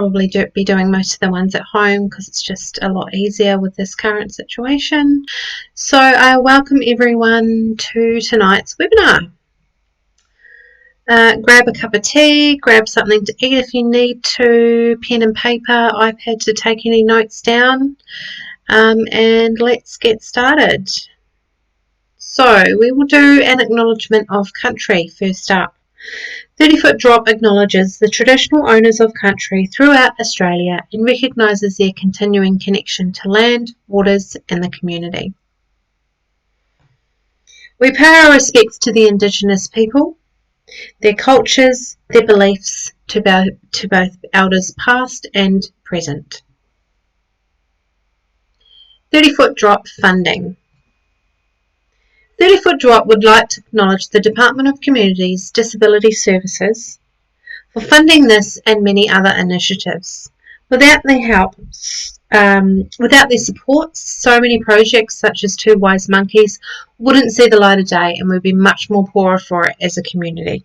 probably be doing most of the ones at home because it's just a lot easier with this current situation. So I welcome everyone to tonight's webinar. Grab a cup of tea, grab something to eat if you need to, pen and paper, iPad to take any notes down, and let's get started. So we will do an acknowledgement of country first up. 30-foot drop acknowledges the traditional owners of country throughout Australia and recognises their continuing connection to land, waters and the community. We pay our respects to the Indigenous people, their cultures, their beliefs, to both elders past and present. 30-foot drop funding. 30-foot drop would like to acknowledge the Department of Communities Disability Services for funding this and many other initiatives. Without their help, without their support, so many projects such as Two Wise Monkeys wouldn't see the light of day and would be much more poorer for it as a community.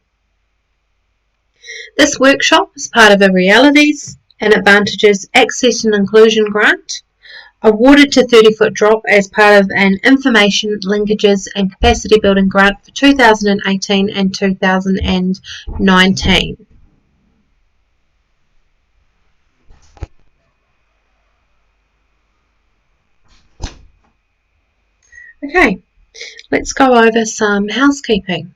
This workshop is part of a Realities and Advantages Access and Inclusion grant, awarded to 30-foot drop as part of an Information, Linkages and Capacity Building grant for 2018 and 2019. Okay, let's go over some housekeeping.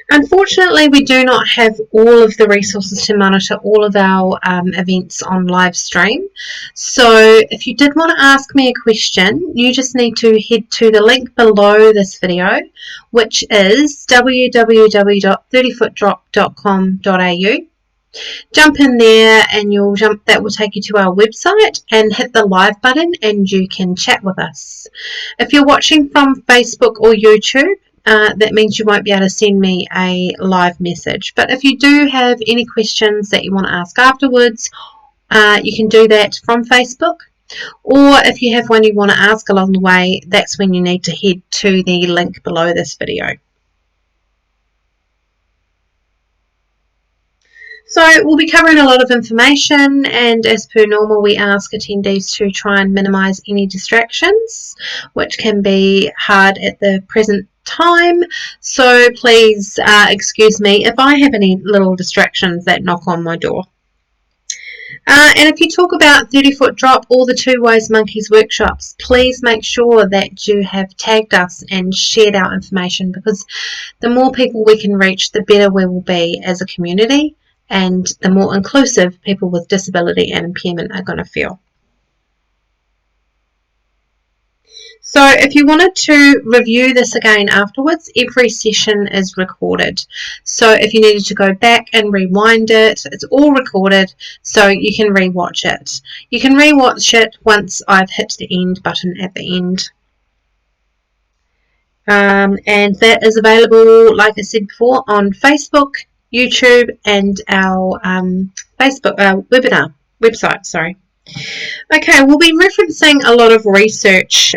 Unfortunately, we do not have all of the resources to monitor all of our events on live stream. So if you did want to ask me a question, you just need to head to the link below this video, which is www.30footdrop.com.au. Jump in there and that will take you to our website, and hit the live button and you can chat with us. If you're watching from Facebook or YouTube, that means you won't be able to send me a live message. But if you do have any questions that you want to ask afterwards, you can do that from Facebook. Or if you have one you want to ask along the way, that's when you need to head to the link below this video. So we'll be covering a lot of information, and as per normal we ask attendees to try and minimise any distractions, which can be hard at the present time. So please excuse me if I have any little distractions that knock on my door. And if you talk about 30-foot drop or the Two Wise Monkeys workshops, please make sure that you have tagged us and shared our information, because the more people we can reach, the better we will be as a community, and the more inclusive people with disability and impairment are going to feel. So if you wanted to review this again afterwards, every session is recorded. So if you needed to go back and rewind it, it's all recorded, so you can rewatch it. You can rewatch it once I've hit the end button at the end. And that is available, like I said before, on Facebook, YouTube and our webinar website. Sorry. Okay, we'll be referencing a lot of research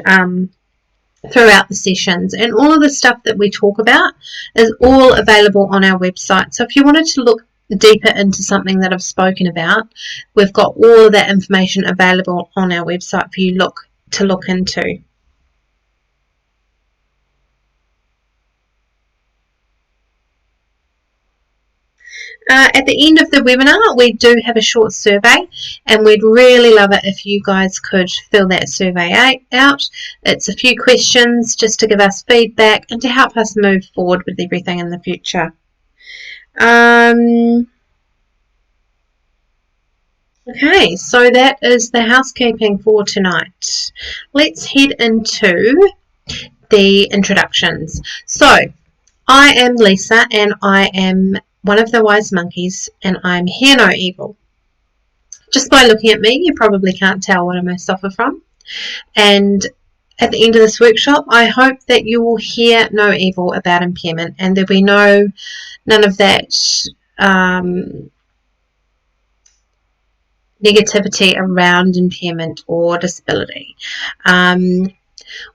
throughout the sessions, and all of the stuff that we talk about is all available on our website. So if you wanted to look deeper into something that I've spoken about, we've got all of that information available on our website for you to look into. At the end of the webinar, we do have a short survey, and we'd really love it if you guys could fill that survey out. It's a few questions just to give us feedback and to help us move forward with everything in the future. Okay, so that is the housekeeping for tonight. Let's head into the introductions. So, I am Lisa, and I am one of the Wise Monkeys, and I'm Hear No Evil. Just by looking at me, you probably can't tell what I most suffer from. And at the end of this workshop, I hope that you will hear no evil about impairment, and there'll be none of that negativity around impairment or disability.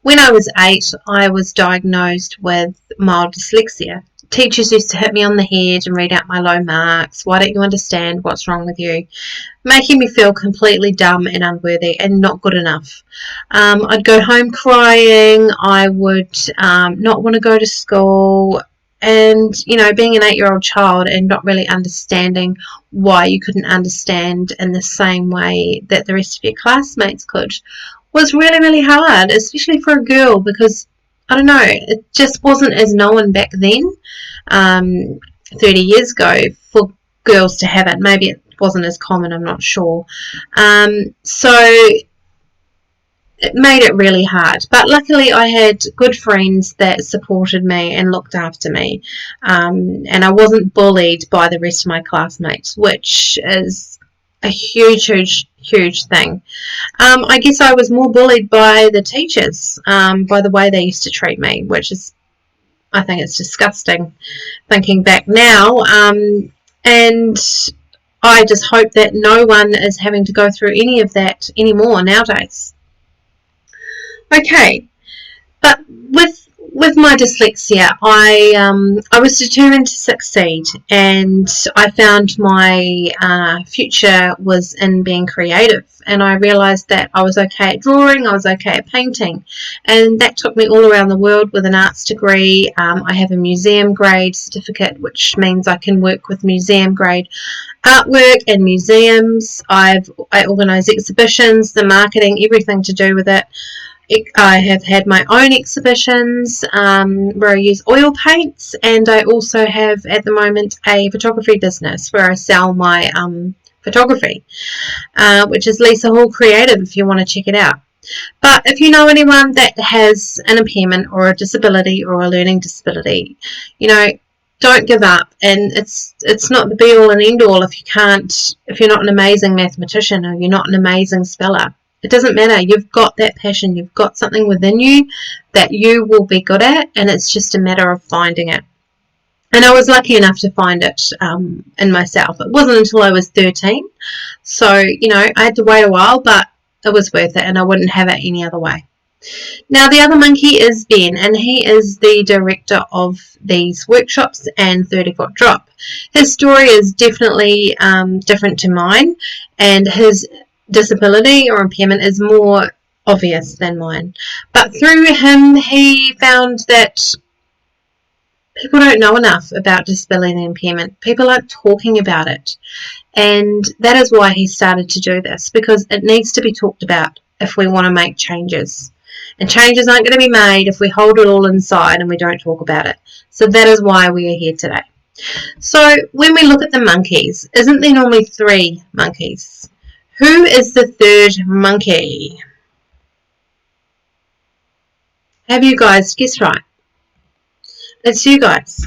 When I was 8, I was diagnosed with mild dyslexia. Teachers used to hit me on the head and read out my low marks. Why don't you understand what's wrong with you? Making me feel completely dumb and unworthy and not good enough. I'd go home crying. I would not want to go to school. And, being an 8-year-old child and not really understanding why you couldn't understand in the same way that the rest of your classmates could was really, really hard, especially for a girl, because, I don't know, it just wasn't as known back then, 30 years ago, for girls to have it. Maybe it wasn't as common, I'm not sure. So it made it really hard. But luckily I had good friends that supported me and looked after me. And I wasn't bullied by the rest of my classmates, which is a huge, huge, huge thing. I guess I was more bullied by the teachers, by the way they used to treat me, which is, I think it's disgusting thinking back now. And I just hope that no one is having to go through any of that anymore nowadays. Okay, but with my dyslexia, I was determined to succeed, and I found my future was in being creative, and I realised that I was okay at drawing, I was okay at painting, and that took me all around the world with an arts degree. I have a museum grade certificate, which means I can work with museum grade artwork and museums. I organise exhibitions, the marketing, everything to do with it. I have had my own exhibitions where I use oil paints, and I also have at the moment a photography business where I sell my photography, which is Lisa Hall Creative if you want to check it out. But if you know anyone that has an impairment or a disability or a learning disability, don't give up. And it's not the be all and end all if you're not an amazing mathematician or you're not an amazing speller. It doesn't matter. You've got that passion. You've got something within you that you will be good at, and it's just a matter of finding it. And I was lucky enough to find it in myself. It wasn't until I was 13. So, I had to wait a while, but it was worth it, and I wouldn't have it any other way. Now, the other monkey is Ben, and he is the director of these workshops and 30-foot drop. His story is definitely different to mine, and his disability or impairment is more obvious than mine. But through him, he found that people don't know enough about disability and impairment. People aren't talking about it. And that is why he started to do this, because it needs to be talked about if we want to make changes. And changes aren't going to be made if we hold it all inside and we don't talk about it. So that is why we are here today. So when we look at the monkeys, isn't there normally 3 monkeys? Who is the 3rd monkey? Have you guys guessed right? It's you guys.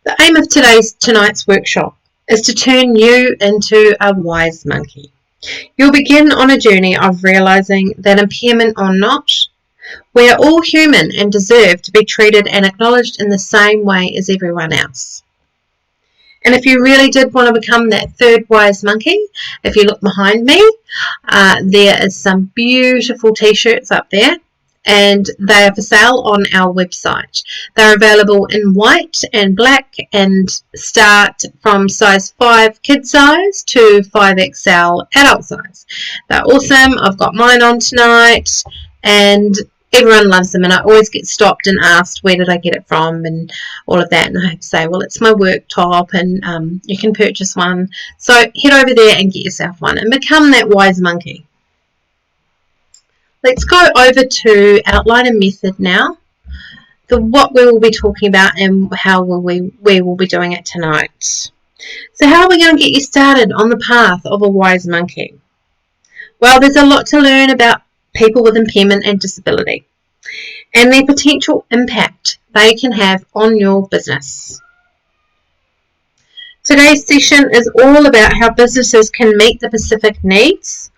The aim of tonight's workshop is to turn you into a wise monkey. You'll begin on a journey of realising that impairment or not, we are all human and deserve to be treated and acknowledged in the same way as everyone else. And if you really did want to become that 3rd wise monkey, if you look behind me, there is some beautiful t-shirts up there, and they are for sale on our website. They're available in white and black and start from size 5 kid size to 5XL adult size. They're awesome. I've got mine on tonight, and everyone loves them, and I always get stopped and asked where did I get it from and all of that, and I have to say, well, it's my work top, and you can purchase one. So head over there and get yourself one and become that wise monkey. Let's go over to outline and method now, what we will be talking about and how we will be doing it tonight. So how are we going to get you started on the path of a wise monkey? Well, there's a lot to learn about people with impairment and disability and their potential impact they can have on your business. Today's session is all about how businesses can meet the specific needs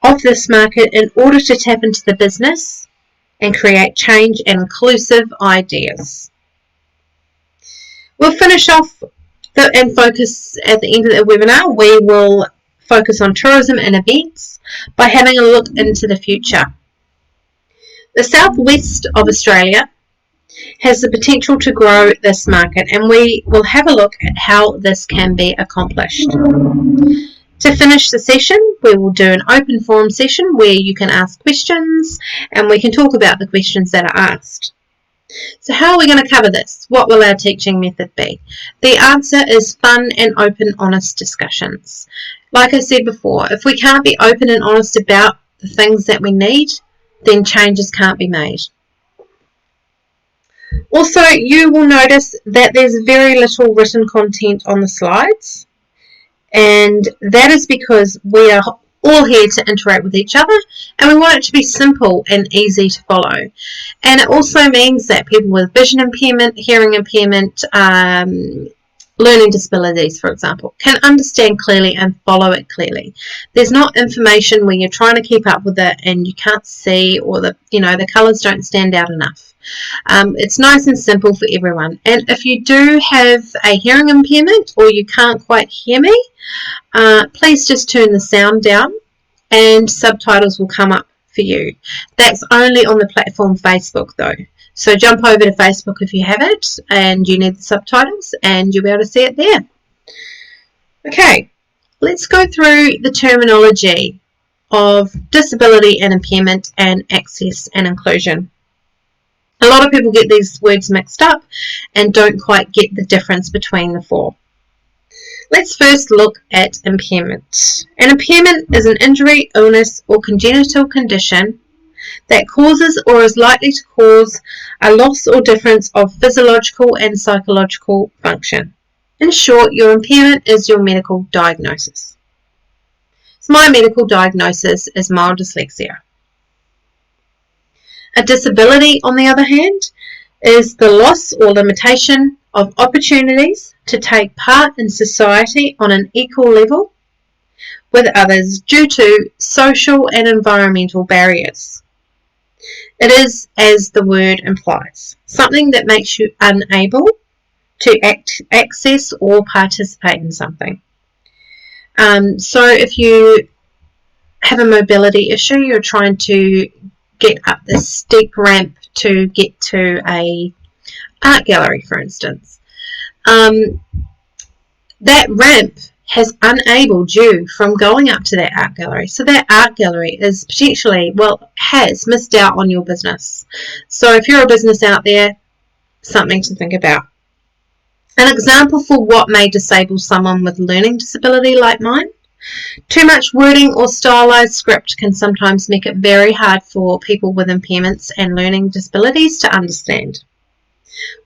of this market in order to tap into the business and create change and inclusive ideas. We'll finish off and focus at the end of the webinar. We will focus on tourism and events by having a look into the future. The southwest of Australia has the potential to grow this market, and we will have a look at how this can be accomplished. To finish the session, we will do an open forum session where you can ask questions and we can talk about the questions that are asked. So how are we going to cover this? What will our teaching method be? The answer is fun and open, honest discussions. Like I said before, if we can't be open and honest about the things that we need, then changes can't be made. Also, you will notice that there's very little written content on the slides, and that is because we are all here to interact with each other, and we want it to be simple and easy to follow. And it also means that people with vision impairment, hearing impairment, learning disabilities, for example, can understand clearly and follow it clearly. There's not information where you're trying to keep up with it and you can't see, or the colours don't stand out enough. It's nice and simple for everyone. And if you do have a hearing impairment or you can't quite hear me, please just turn the sound down and subtitles will come up for you. That's only on the platform Facebook though. So jump over to Facebook if you have it and you need the subtitles, and you'll be able to see it there. Okay, let's go through the terminology of disability and impairment and access and inclusion. A lot of people get these words mixed up and don't quite get the difference between the four. Let's first look at impairment. An impairment is an injury, illness, or congenital condition that causes or is likely to cause a loss or difference of physiological and psychological function. In short, your impairment is your medical diagnosis. So my medical diagnosis is mild dyslexia. A disability, on the other hand, is the loss or limitation of opportunities to take part in society on an equal level with others due to social and environmental barriers. It is, as the word implies, something that makes you unable to access or participate in something. So if you have a mobility issue, you're trying to get up this steep ramp to get to a art gallery, for instance. That ramp has enabled you from going up to that art gallery. So that art gallery is potentially, has missed out on your business. So if you're a business out there, something to think about. An example for what may disable someone with learning disability like mine: too much wording or stylized script can sometimes make it very hard for people with impairments and learning disabilities to understand,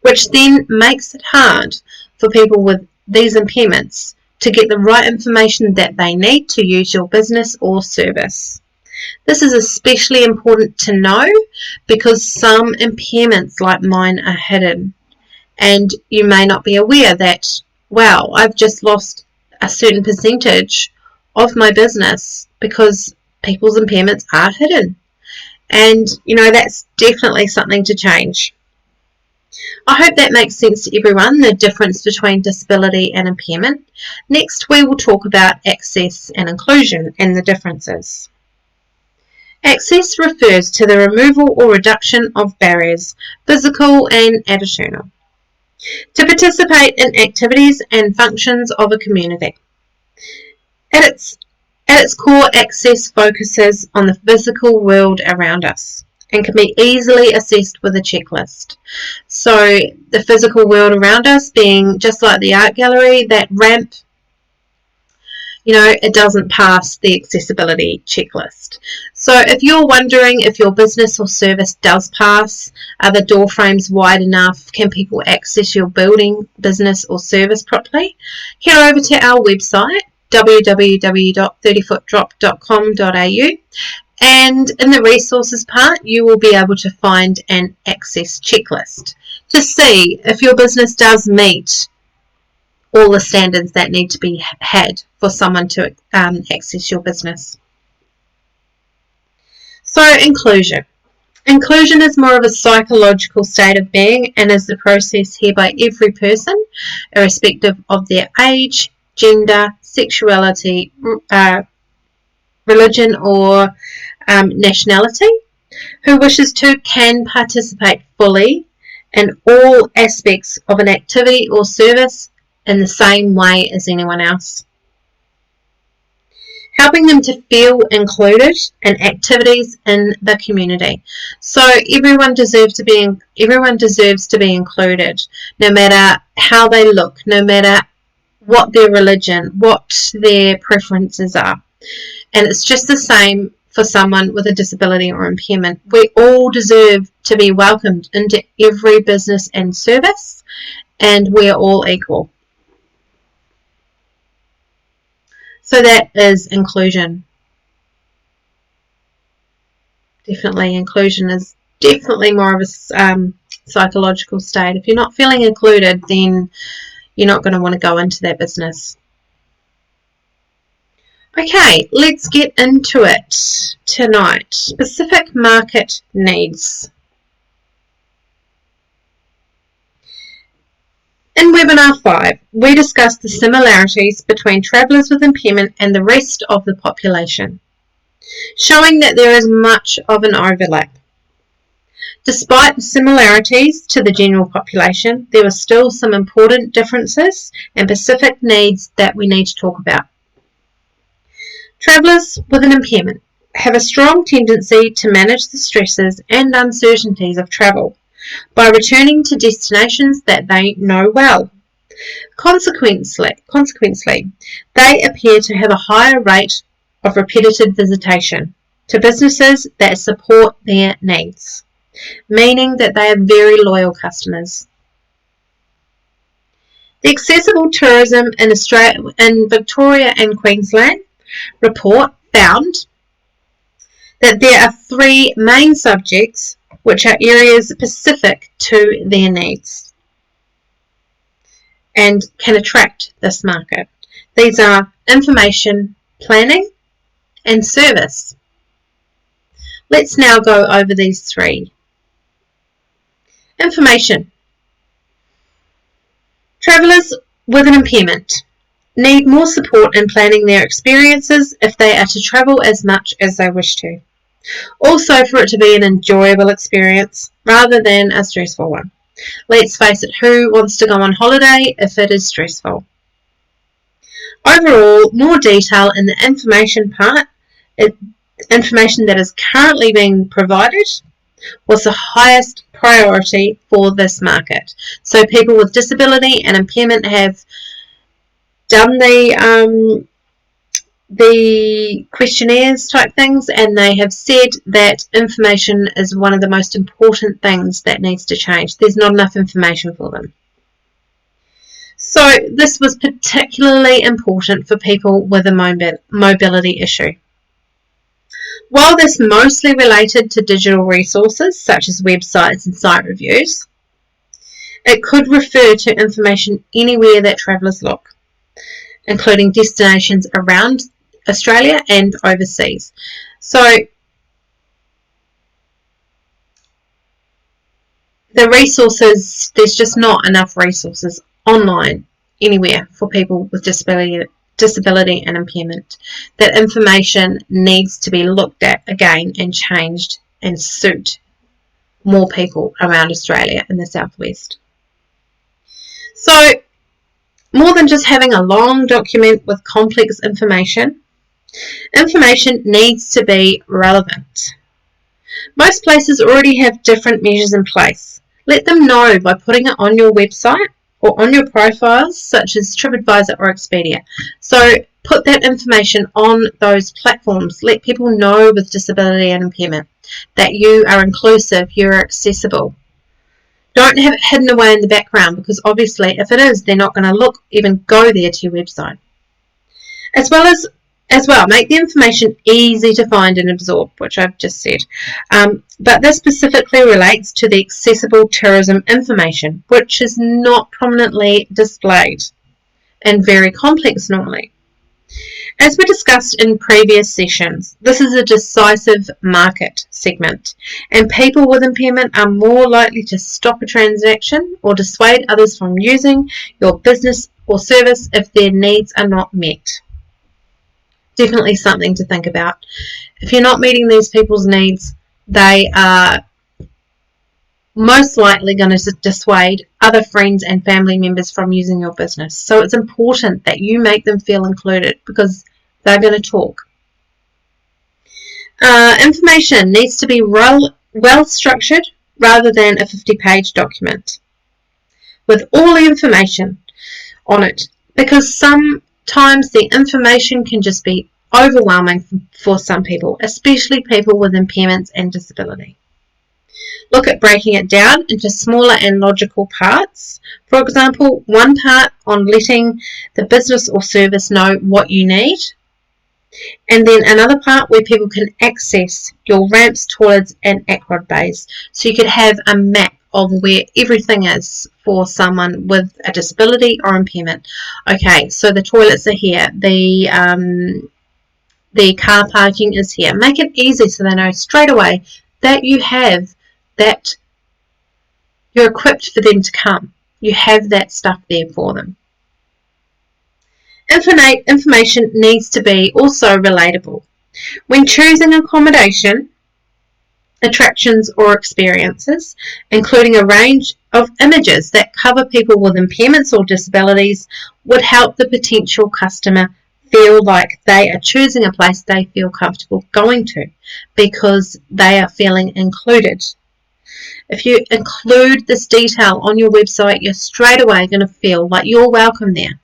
which then makes it hard for people with these impairments to get the right information that they need to use your business or service. This is especially important to know because some impairments like mine are hidden, and you may not be aware that, wow, I've just lost a certain percentage of my business because people's impairments are hidden. And that's definitely something to change. I hope that makes sense to everyone, the difference between disability and impairment. Next, we will talk about access and inclusion and the differences. Access refers to the removal or reduction of barriers, physical and attitudinal, to participate in activities and functions of a community. At its core, access focuses on the physical world around us and can be easily assessed with a checklist. So the physical world around us being just like the art gallery, that ramp, it doesn't pass the accessibility checklist. So if you're wondering if your business or service does pass, are the door frames wide enough, can people access your building, business or service properly, head over to our website www.30footdrop.com.au, and in the resources part you will be able to find an access checklist to see if your business does meet all the standards that need to be had for someone to access your business. So inclusion. Inclusion is more of a psychological state of being and is the process hereby every person, irrespective of their age, gender, sexuality, religion, or nationality, who wishes to can participate fully in all aspects of an activity or service in the same way as anyone else. Helping them to feel included in activities in the community. So everyone deserves to be included, no matter how they look, no matter what their religion, what their preferences are. And it's just the same for someone with a disability or impairment. We all deserve to be welcomed into every business and service, and we're all equal. So that is inclusion. Definitely, inclusion is definitely more of a psychological state. If you're not feeling included, then you're not going to want to go into that business. Okay, let's get into it tonight. Specific market needs. In Webinar 5, we discussed the similarities between travellers with impairment and the rest of the population, showing that there is much of an overlap. Despite the similarities to the general population, there are still some important differences and specific needs that we need to talk about. Travellers with an impairment have a strong tendency to manage the stresses and uncertainties of travel by returning to destinations that they know well. Consequently, they appear to have a higher rate of repetitive visitation to businesses that support their needs, meaning that they are very loyal customers. The Accessible Tourism in Victoria and Queensland report found that there are 3 main subjects which are areas specific to their needs and can attract this market. These are information, planning, and service. Let's now go over these 3. Information. Travellers with an impairment need more support in planning their experiences if they are to travel as much as they wish to. Also, for it to be an enjoyable experience rather than a stressful one. Let's face it, who wants to go on holiday if it is stressful? Overall, more detail in the information part, information that is currently being provided, was the highest priority for this market. So people with disability and impairment have done the questionnaires type things, and they have said that information is one of the most important things that needs to change. There's not enough information for them. So this was particularly important for people with a mobility issue. While this mostly related to digital resources such as websites and site reviews, it could refer to information anywhere that travellers look, including destinations around Australia and overseas. So the resources, there's just not enough resources online anywhere for people with disability and impairment. That information needs to be looked at again and changed and suit more people around Australia in the southwest. So more than just having a long document with complex information, information needs to be relevant. Most places already have different measures in place. Let them know by putting it on your website or on your profiles such as TripAdvisor or Expedia. So put that information on those platforms. Let people know with disability and impairment that you are inclusive, you're accessible. Don't have it hidden away in the background, because obviously if it is, they're not going to even go there to your website. As well, make the information easy to find and absorb, which I've just said. But this specifically relates to the accessible tourism information, which is not prominently displayed and very complex normally. As we discussed in previous sessions, this is a decisive market segment, and people with impairment are more likely to stop a transaction or dissuade others from using your business or service if their needs are not met. definitely something to think about. If you're not meeting these people's needs, they are most likely going to dissuade other friends and family members from using your business. So it's important that you make them feel included, because they're going to talk. Information needs to be well structured rather than a 50-page document with all the information on it, because sometimes the information can just be overwhelming for some people, especially people with impairments and disability. Look at breaking it down into smaller and logical parts. For example, one part on letting the business or service know what you need, and then another part where people can access your ramps, toilets and aqua bays. So you could have a map of where everything is for someone with a disability or impairment. Okay, so the toilets are here, the car parking is here. Make it easy so they know straight away that you have that, you're equipped for them to come. You have that stuff there for them. Information needs to be also relatable. When choosing accommodation, attractions or experiences, including a range of images that cover people with impairments or disabilities, would help the potential customer feel like they are choosing a place they feel comfortable going to, because they are feeling included. If you include this detail on your website, you're straight away going to feel like you're welcome there.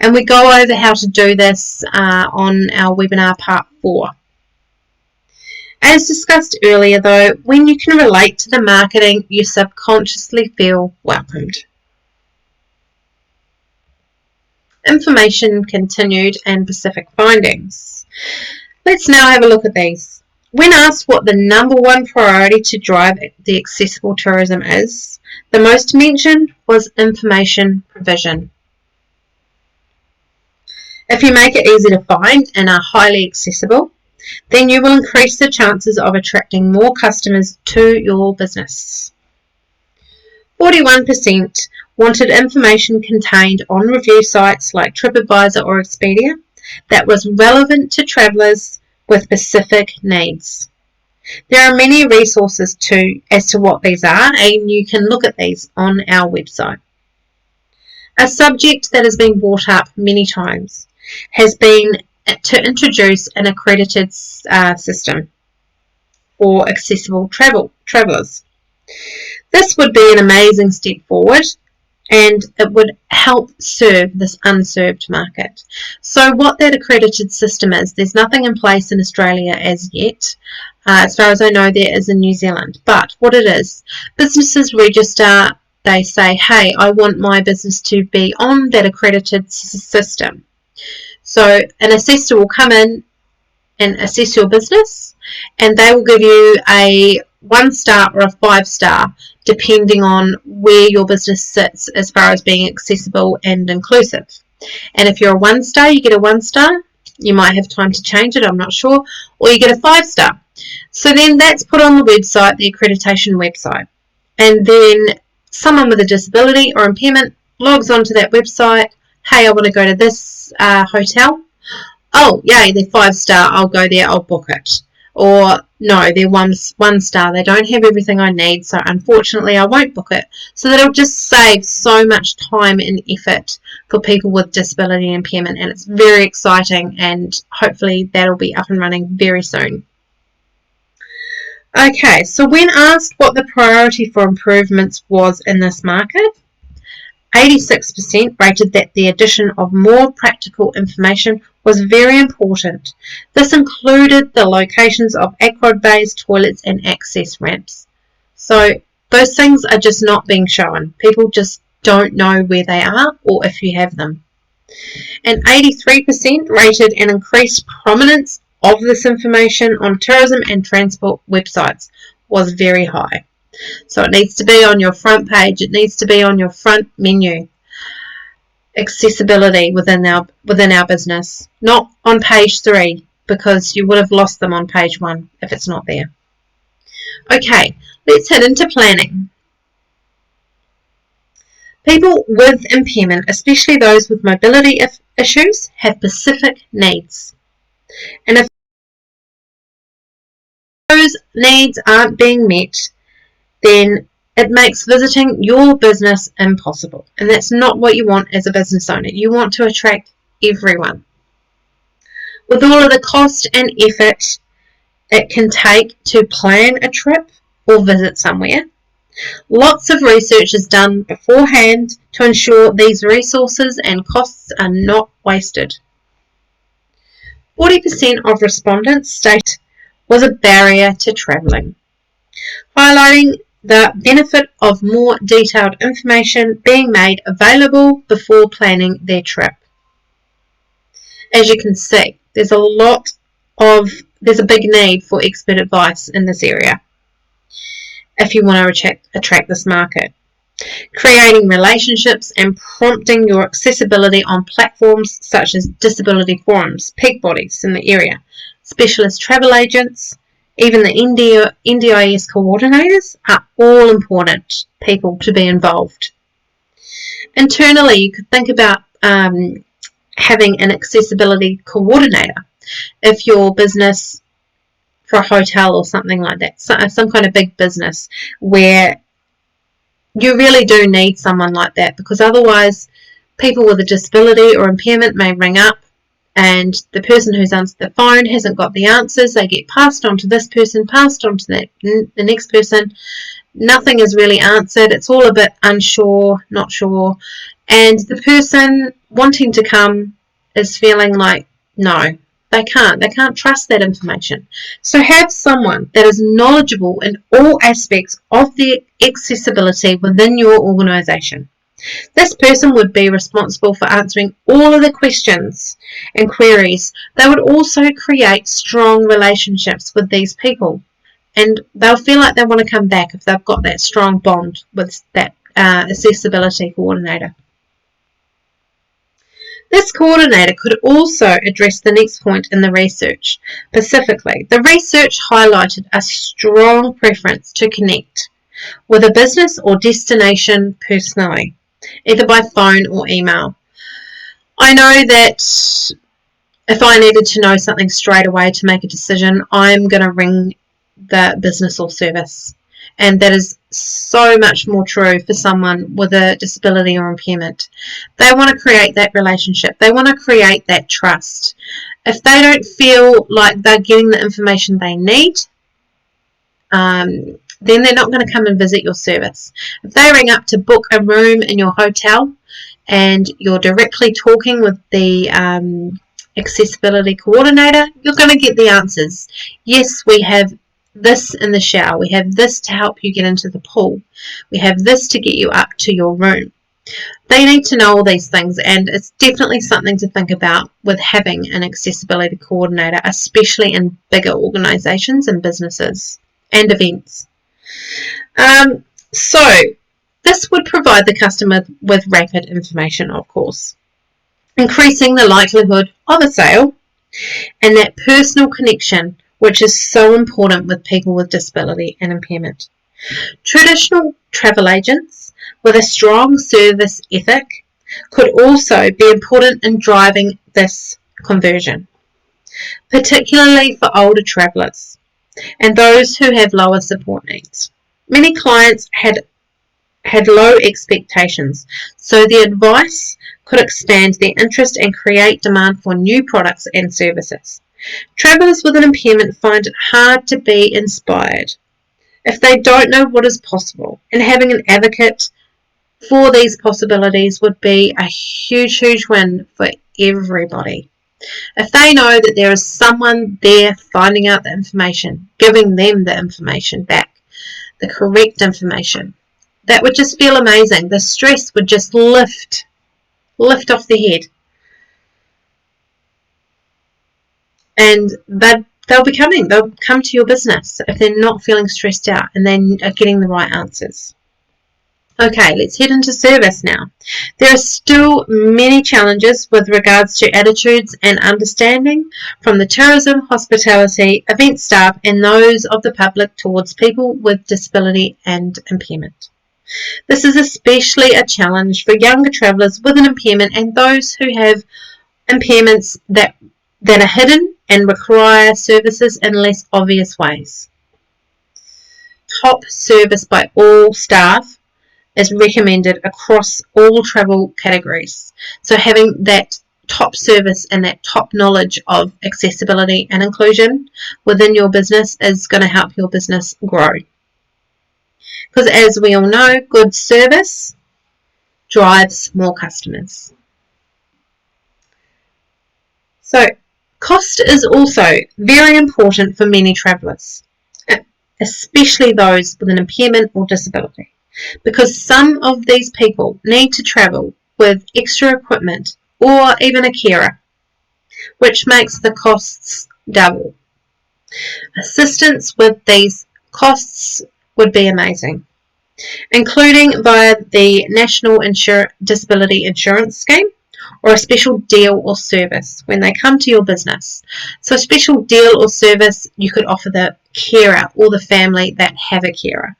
And we go over how to do this on our webinar part 4. As discussed earlier though, when you can relate to the marketing, you subconsciously feel welcomed. Information continued and specific findings. Let's now have a look at these. When asked what the number one priority to drive the accessible tourism is, the most mentioned was information provision. If you make it easy to find and are highly accessible, then you will increase the chances of attracting more customers to your business. 41% wanted information contained on review sites like TripAdvisor or Expedia that was relevant to travellers with specific needs. There are many resources as to what these are, and you can look at these on our website. A subject that has been brought up many times has been to introduce an accredited system for accessible travellers. This would be an amazing step forward, and it would help serve this unserved market. So what that accredited system is, there's nothing in place in Australia as yet. As far as I know, there is in New Zealand. But what it is, businesses register, they say, hey, I want my business to be on that accredited system. So an assessor will come in and assess your business, and they will give you a 1-star or a 5-star depending on where your business sits as far as being accessible and inclusive. And if you're a 1-star, you get a 1-star. You might have time to change it, I'm not sure, or you get a 5-star. So then that's put on the website, the accreditation website, and then someone with a disability or impairment logs onto that website. Hey, I want to go to this hotel. Oh, yay, they're 5-star, I'll go there, I'll book it. Or, no, they're 1-star, they don't have everything I need, so unfortunately I won't book it. So that'll just save so much time and effort for people with disability and impairment, and it's very exciting, and hopefully that'll be up and running very soon. Okay, so when asked what the priority for improvements was in this market, 86% rated that the addition of more practical information was very important. This included the locations of aqua bays, toilets and access ramps. So those things are just not being shown. People just don't know where they are or if you have them. And 83% rated an increased prominence of this information on tourism and transport websites was very high. So it needs to be on your front page, it needs to be on your front menu. Accessibility within our business, not on page 3, because you would have lost them on page 1 if it's not there. Okay, let's head into planning. People with impairment, especially those with mobility issues, have specific needs. And if those needs aren't being met, then it makes visiting your business impossible. And that's not what you want as a business owner. You want to attract everyone. With all of the cost and effort it can take to plan a trip or visit somewhere, lots of research is done beforehand to ensure these resources and costs are not wasted. 40% of respondents state was a barrier to travelling, highlighting the benefit of more detailed information being made available before planning their trip. As you can see, there's a big need for expert advice in this area if you want to attract this market. Creating relationships and prompting your accessibility on platforms such as disability forums, peak bodies in the area, specialist travel agents, even the NDIS coordinators are all important people to be involved. Internally, you could think about having an accessibility coordinator if your business, for a hotel or something like that, some kind of big business where you really do need someone like that, because otherwise people with a disability or impairment may ring up and the person who's answered the phone hasn't got the answers. They get passed on to this person, passed on to the next person. Nothing is really answered. It's all a bit unsure, not sure. And the person wanting to come is feeling like, no, they can't trust that information. So have someone that is knowledgeable in all aspects of the accessibility within your organisation. This person would be responsible for answering all of the questions and queries. They would also create strong relationships with these people, and they'll feel like they want to come back if they've got that strong bond with that accessibility coordinator. This coordinator could also address the next point in the research. Specifically, the research highlighted a strong preference to connect with a business or destination personally, either by phone or email. I know that if I needed to know something straight away to make a decision, I'm going to ring the business or service. And that is so much more true for someone with a disability or impairment. They want to create that relationship. They want to create that trust. If they don't feel like they're getting the information they need, then they're not going to come and visit your service. If they ring up to book a room in your hotel and you're directly talking with the accessibility coordinator, you're going to get the answers. Yes, we have this in the shower. We have this to help you get into the pool. We have this to get you up to your room. They need to know all these things, and it's definitely something to think about with having an accessibility coordinator, especially in bigger organisations and businesses and events. So this would provide the customer with rapid information, of course, increasing the likelihood of a sale and that personal connection, which is so important with people with disability and impairment. Traditional travel agents with a strong service ethic could also be important in driving this conversion, particularly for older travellers and those who have lower support needs. Many clients had low expectations, so the advice could expand their interest and create demand for new products and services. Travellers with an impairment find it hard to be inspired if they don't know what is possible, and having an advocate for these possibilities would be a huge, huge win for everybody. If they know that there is someone there finding out the information, giving them the information back, the correct information, that would just feel amazing. The stress would just lift off their head. And they'll come to your business if they're not feeling stressed out and they are getting the right answers. Okay, let's head into service now. There are still many challenges with regards to attitudes and understanding from the tourism, hospitality, event staff and those of the public towards people with disability and impairment. This is especially a challenge for younger travellers with an impairment and those who have impairments that are hidden and require services in less obvious ways. Top service by all staff is recommended across all travel categories. So having that top service and that top knowledge of accessibility and inclusion within your business is going to help your business grow. Because as we all know, good service drives more customers. So cost is also very important for many travellers, especially those with an impairment or disability, because some of these people need to travel with extra equipment or even a carer, which makes the costs double. Assistance with these costs would be amazing, including via the National Disability Insurance Scheme or a special deal or service when they come to your business. So a special deal or service you could offer the carer or the family that have a carer.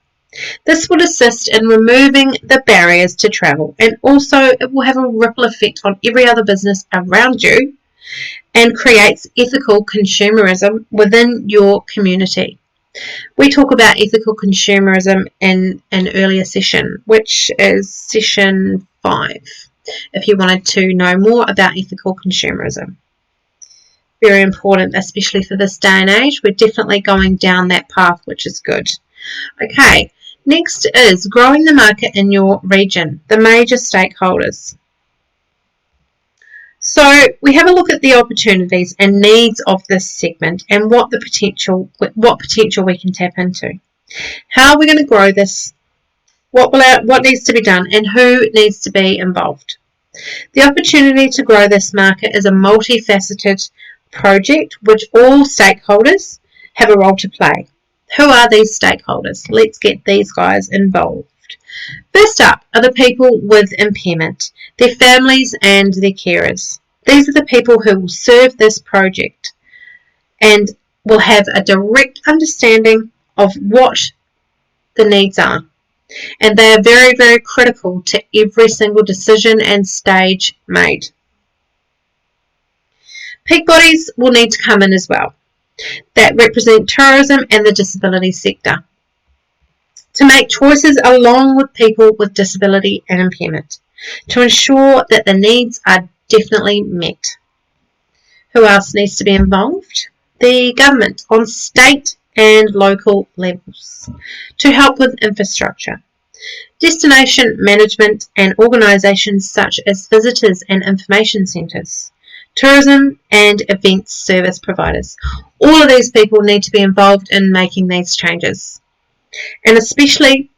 This would assist in removing the barriers to travel, and also it will have a ripple effect on every other business around you and creates ethical consumerism within your community. We talk about ethical consumerism in an earlier session, which is session 5, if you wanted to know more about ethical consumerism. Very important, especially for this day and age. We're definitely going down that path, which is good. Okay, next is growing the market in your region, the major stakeholders. So we have a look at the opportunities and needs of this segment and what potential we can tap into. How are we going to grow this? What needs to be done and who needs to be involved? The opportunity to grow this market is a multifaceted project which all stakeholders have a role to play. Who are these stakeholders? Let's get these guys involved. First up are the people with impairment, their families and their carers. These are the people who will serve this project and will have a direct understanding of what the needs are. And they are very, very critical to every single decision and stage made. Peak bodies will need to come in as well, that represent tourism and the disability sector, to make choices along with people with disability and impairment, to ensure that the needs are definitely met. Who else needs to be involved? The government on state and local levels to help with infrastructure. Destination management and organisations such as visitors and information centres, tourism and events service providers. All of these people need to be involved in making these changes, and especially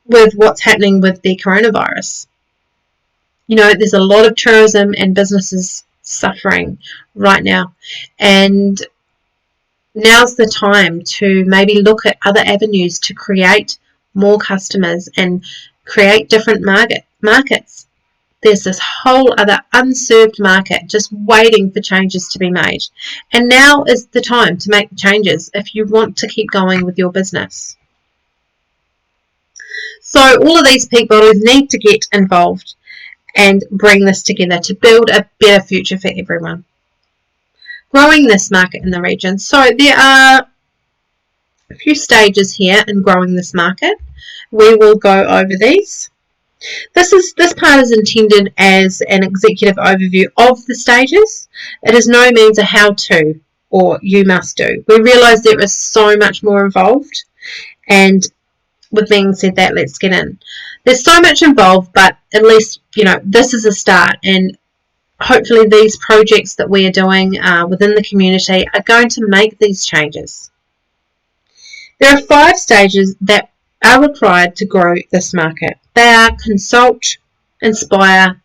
with what's happening with the coronavirus. You know, there's a lot of tourism and businesses suffering right now, and now's the time to maybe look at other avenues to create more customers and create different markets. There's this whole other unserved market just waiting for changes to be made. And now is the time to make the changes if you want to keep going with your business. So all of these peak bodies need to get involved and bring this together to build a better future for everyone. Growing this market in the region. So there are a few stages here in growing this market. We will go over these. This part is intended as an executive overview of the stages. It is no means a how-to or you must do. We realise there is so much more involved, and with being said that, let's get in. There's so much involved, but at least, you know, this is a start, and hopefully these projects that we are doing within the community are going to make these changes. There are 5 stages that are required to grow this market. They are consult, inspire,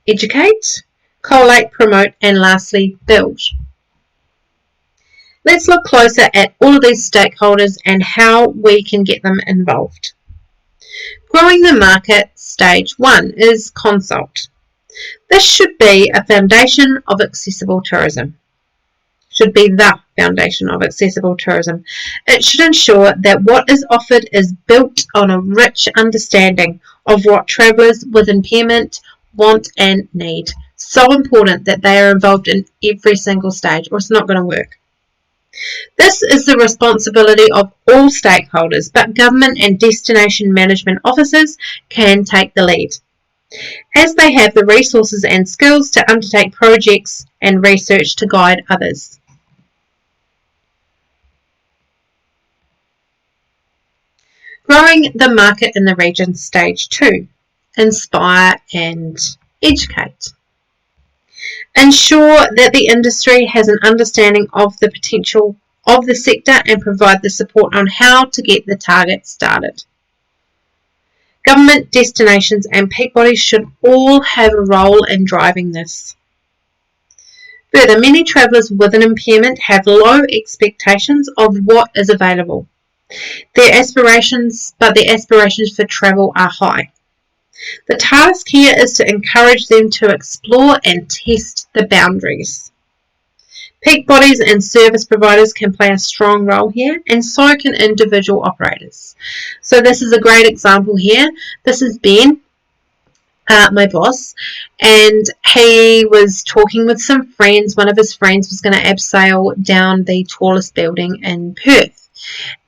educate, collate, promote, and lastly, build. Let's look closer at all of these stakeholders and how we can get them involved. Growing the market, stage 1 is consult. This should be a foundation of accessible tourism. Should be the foundation of accessible tourism. It should ensure that what is offered is built on a rich understanding of what travellers with impairment want and need. So important that they are involved in every single stage, or it's not going to work. This is the responsibility of all stakeholders, but government and destination management officers can take the lead, as they have the resources and skills to undertake projects and research to guide others. Growing the market in the region, stage 2. Inspire and educate. Ensure that the industry has an understanding of the potential of the sector and provide the support on how to get the target started. Government, destinations and peak bodies should all have a role in driving this. Further, many travellers with an impairment have low expectations of what is available. Their aspirations for travel are high. The task here is to encourage them to explore and test the boundaries. Peak bodies and service providers can play a strong role here, and so can individual operators. So this is a great example here. This is Ben, my boss, and he was talking with some friends. One of his friends was going to abseil down the tallest building in Perth.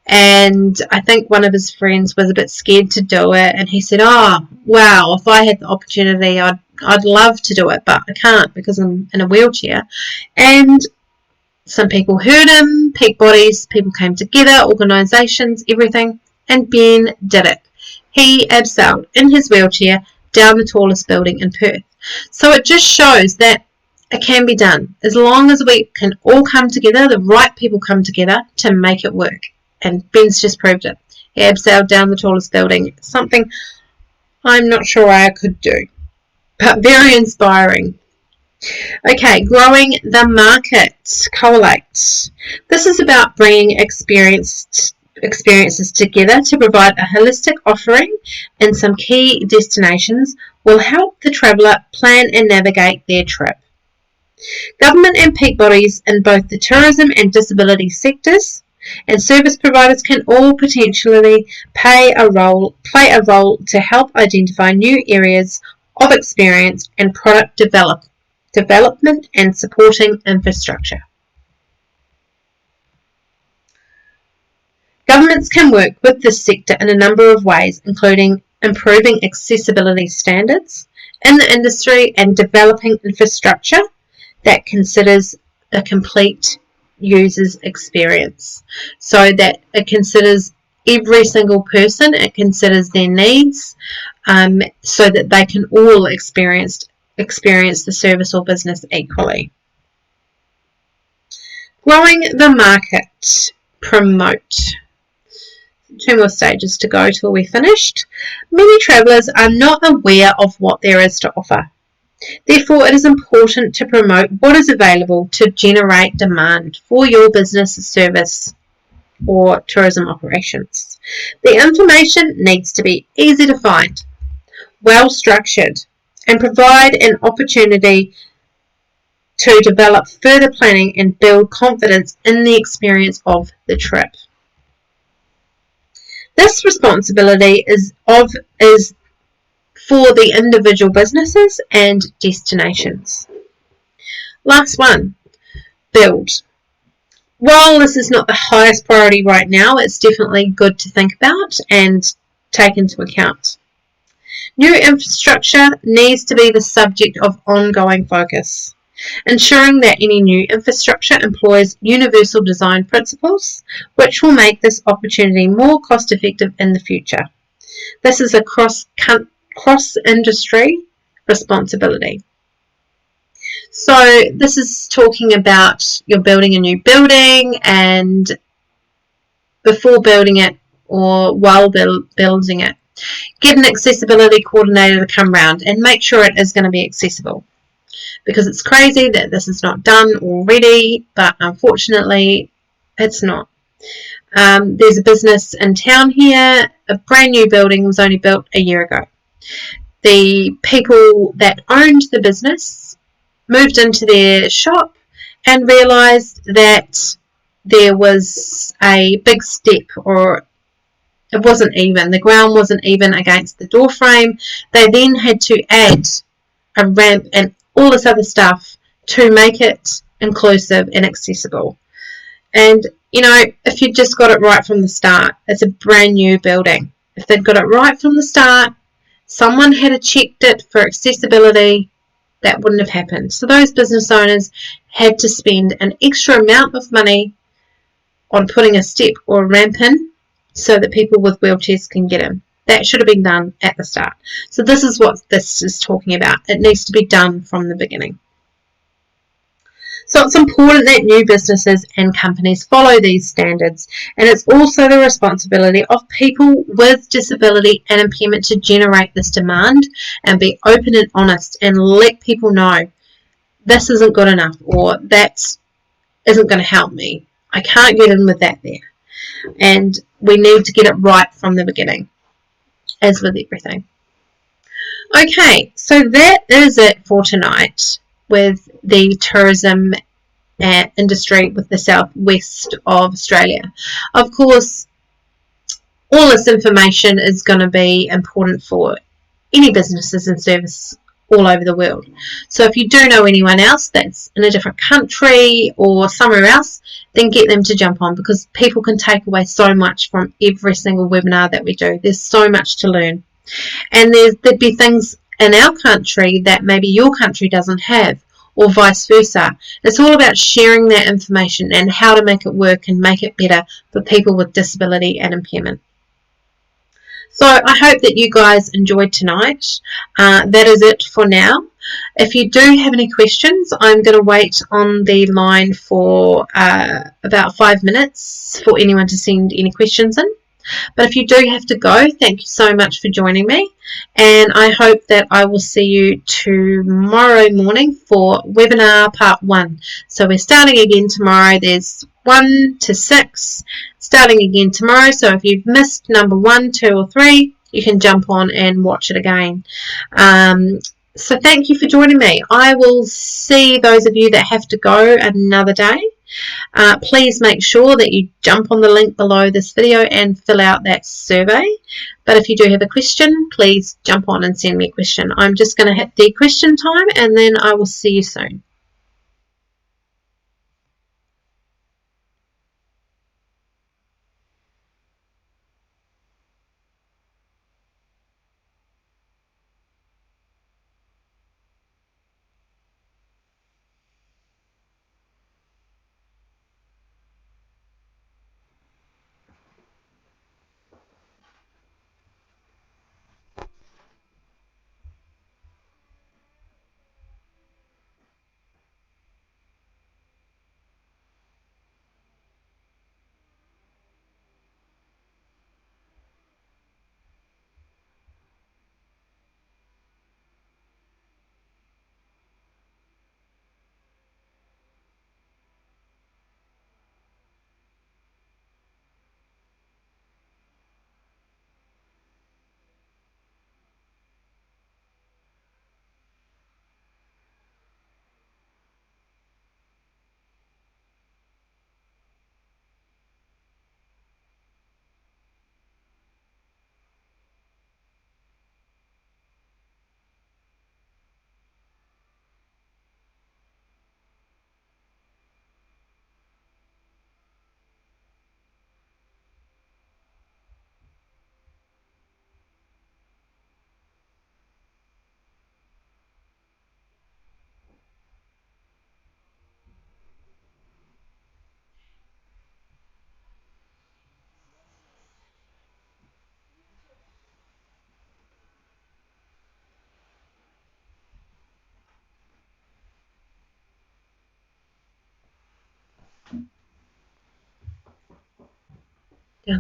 And I think one of his friends was a bit scared to do it, and he said, "Oh, wow, if I had the opportunity, I'd love to do it, but I can't because I'm in a wheelchair." And some people heard him, peak bodies, people came together, organisations, everything, and Ben did it. He abseiled in his wheelchair down the tallest building in Perth. So it just shows that it can be done, as long as we can all come together, the right people come together to make it work. And Ben's just proved it. He abseiled down the tallest building, something I'm not sure I could do, but very inspiring. Okay, growing the market, collate. This is about bringing experiences together to provide a holistic offering in some key destinations will help the traveller plan and navigate their trip. Government and peak bodies in both the tourism and disability sectors and service providers can all potentially play a role to help identify new areas of experience and product development and supporting infrastructure. Governments can work with this sector in a number of ways, including improving accessibility standards in the industry and developing infrastructure that considers a complete user's experience, so that it considers every single person, it considers their needs, so that they can all experience the service or business equally. Growing the market, promote. 2 more stages to go till we're finished. Many travellers are not aware of what there is to offer. Therefore, it is important to promote what is available to generate demand for your business, service, or tourism operations. The information needs to be easy to find, well structured, and provide an opportunity to develop further planning and build confidence in the experience of the trip. This responsibility is for the individual businesses and destinations. Last one, build. While this is not the highest priority right now, it's definitely good to think about and take into account. New infrastructure needs to be the subject of ongoing focus, ensuring that any new infrastructure employs universal design principles, which will make this opportunity more cost-effective in the future. This is a cross-industry responsibility. So this is talking about you're building a new building, and before building it or while building it, get an accessibility coordinator to come round and make sure it is going to be accessible. Because it's crazy that this is not done already, but unfortunately it's not. There's a business in town here, a brand new building was only built a year ago. The people that owned the business moved into their shop and realised that there was a big step, or it wasn't even, the ground wasn't even against the door frame. They then had to add a ramp and all this other stuff to make it inclusive and accessible. And, if you just got it right from the start, it's a brand new building. If they'd got it right from the start, someone had checked it for accessibility, that wouldn't have happened. So those business owners had to spend an extra amount of money on putting a step or a ramp in so that people with wheelchairs can get in. That should have been done at the start. So this is what this is talking about. It needs to be done from the beginning. So it's important that new businesses and companies follow these standards, and it's also the responsibility of people with disability and impairment to generate this demand and be open and honest and let people know this isn't good enough or that isn't going to help me. I can't get in with that there. And we need to get it right from the beginning, as with everything. Okay, so that is it for tonight with the tourism industry with the southwest of Australia. Of course, all this information is going to be important for any businesses and services all over the world. So if you do know anyone else that's in a different country or somewhere else, then get them to jump on, because people can take away so much from every single webinar that we do. There's so much to learn. And there'd be things in our country that maybe your country doesn't have, or vice versa. It's all about sharing that information and how to make it work and make it better for people with disability and impairment. So I hope that you guys enjoyed tonight. That is it for now. If you do have any questions, I'm going to wait on the line for about 5 minutes for anyone to send any questions in. But if you do have to go, thank you so much for joining me. And I hope that I will see you tomorrow morning for webinar part 1. So we're starting again tomorrow. There's 1 to 6 starting again tomorrow. So if you've missed number 1, 2 or 3, you can jump on and watch it again. So thank you for joining me. I will see those of you that have to go another day. Please make sure that you jump on the link below this video and fill out that survey. But if you do have a question, please jump on and send me a question. I'm just going to hit the question time and then I will see you soon. Yeah.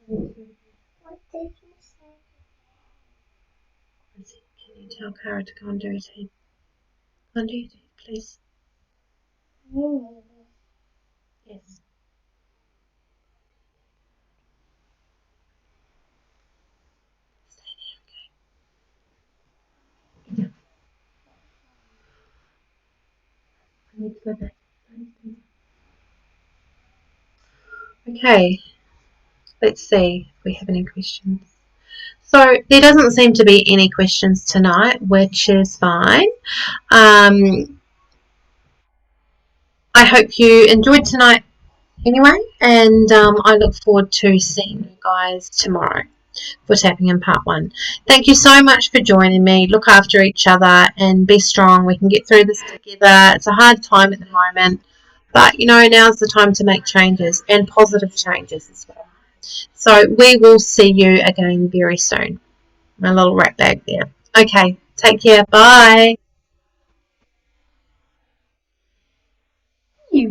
What did you say? Can you tell Cara to go and do your tea? Go and do your tea, please. Yes. Stay there, okay? Yeah. I need to go back. Okay, let's see if we have any questions. So there doesn't seem to be any questions tonight, which is fine. I hope you enjoyed tonight anyway, and I look forward to seeing you guys tomorrow for tapping in part 1. Thank you so much for joining me. Look after each other and be strong. We can get through this together. It's a hard time at the moment, but now's the time to make changes, and positive changes as well. So we will see you again very soon. My little rat bag there. Okay, take care. Bye. You